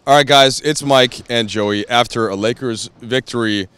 All right, guys, it's Mike and Joey after a Lakers victory,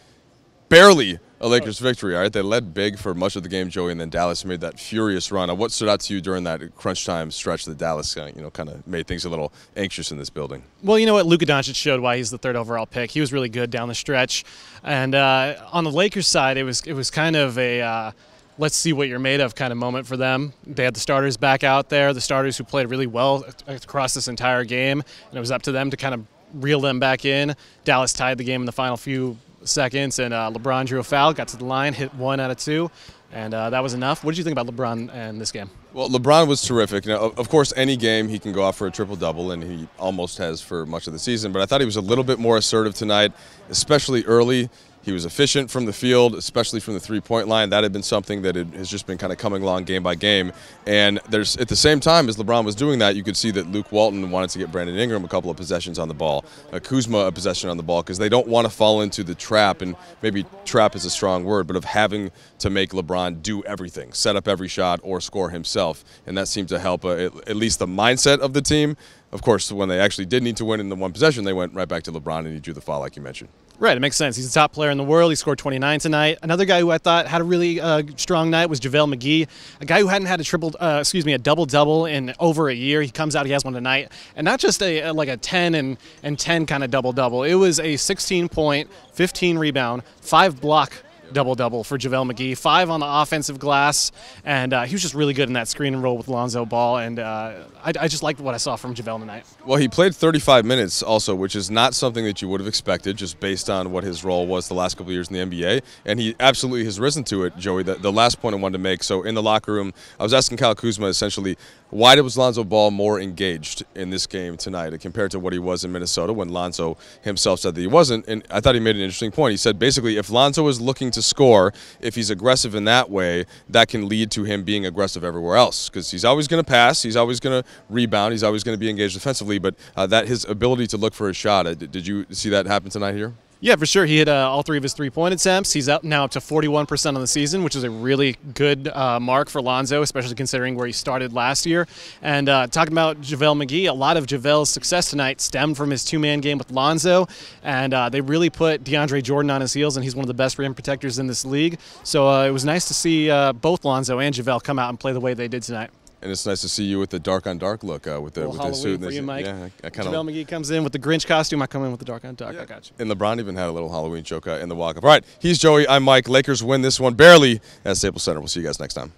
barely a Lakers victory. All right, they led big for much of the game, Joey, and then Dallas made that furious run. What stood out to you during that crunch time stretch that Dallas, kind of made things a little anxious in this building? Well, you know what? Luka Doncic showed why he's the third overall pick. He was really good down the stretch, and on the Lakers side, it was kind of a let's see what you're made of kind of moment for them. They had the starters back out there, the starters who played really well across this entire game, and it was up to them to kind of reel them back in. Dallas tied the game in the final few seconds, and LeBron drew a foul, got to the line, hit 1 out of 2, and that was enough. What did you think about LeBron and this game? Well, LeBron was terrific. Of course, any game he can go off for a triple-double, and he almost has for much of the season, but I thought he was a little bit more assertive tonight, especially early. He was efficient from the field, especially from the three-point line. That had been something that has just been kind of coming along game by game. And there's at the same time as LeBron was doing that, you could see that Luke Walton wanted to get Brandon Ingram a couple of possessions on the ball, Kuzma a possession on the ball, because they don't want to fall into the trap, and maybe trap is a strong word, but of having to make LeBron do everything, set up every shot or score himself. And that seemed to help at least the mindset of the team. Of course, when they actually did need to win in the one possession, they went right back to LeBron, and he drew the foul like you mentioned. Right, it makes sense. He's the top player in the world. He scored 29 tonight. Another guy who I thought had a really strong night was JaVale McGee, a guy who hadn't had a double-double in over a year. He comes out, he has one tonight, and not just a 10 and 10 kind of double-double. It was a 16-point, 15-rebound, 5-block double-double for JaVale McGee, 5 on the offensive glass, and he was just really good in that screen and roll with Lonzo Ball, and I just liked what I saw from JaVale tonight. Well, he played 35 minutes also, which is not something that you would have expected just based on what his role was the last couple of years in the NBA, and he absolutely has risen to it, Joey. The last point I wanted to make, so in the locker room, I was asking Kyle Kuzma essentially, why was Lonzo Ball more engaged in this game tonight compared to what he was in Minnesota when Lonzo himself said that he wasn't? And I thought he made an interesting point. He said basically if Lonzo is looking to score, if he's aggressive in that way, that can lead to him being aggressive everywhere else because he's always going to pass, he's always going to rebound, he's always going to be engaged defensively, but that his ability to look for a shot, did you see that happen tonight here? Yeah, for sure. He hit all 3 of his three-point attempts. He's now up to 41% on the season, which is a really good mark for Lonzo, especially considering where he started last year. And talking about JaVale McGee, a lot of JaVale's success tonight stemmed from his two-man game with Lonzo, and they really put DeAndre Jordan on his heels, and he's one of the best rim protectors in this league. So it was nice to see both Lonzo and JaVale come out and play the way they did tonight. And it's nice to see you with the dark-on-dark look with the suit. For you, Mike. Yeah, JaVale McGee comes in with the Grinch costume. I come in with the dark-on-dark. Yeah. I got you. And LeBron even had a little Halloween joke in the walk-up. All right, he's Joey. I'm Mike. Lakers win this one barely at Staples Center. We'll see you guys next time.